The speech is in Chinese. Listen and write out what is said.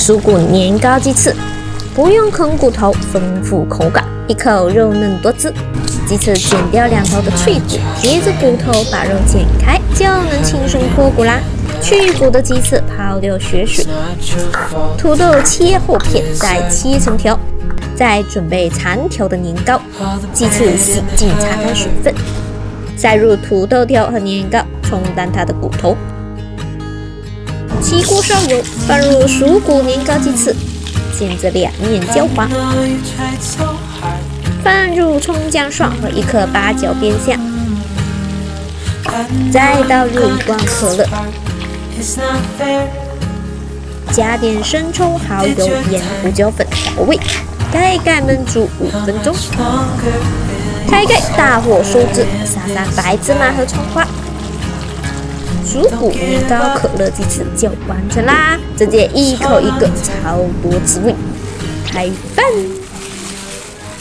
薯骨年糕雞翅，不用啃骨頭，豐富口感，一口肉嫩多汁。雞翅剪掉兩頭的脆骨，接着骨頭把肉剪開，就能輕鬆脫骨啦。去骨的雞翅拋掉血水，土豆切厚片，再切成條，再準備長條的年糕，雞翅洗淨擦乾水分，塞入土豆條和年糕，沖淡它的骨頭。起鍋燒油，放入薯骨年糕雞翅，煎至兩面焦黃，放入蔥薑蒜和1顆八角煸香，再倒入1罐可樂，加點生抽、蠔油、鹽、胡椒粉調味，蓋蓋燜煮5分鐘。開蓋，大火收汁，撒上白芝麻和蔥花。薯骨年糕可樂雞翅就完成啦！直接一口一個，超多滋味，開飯。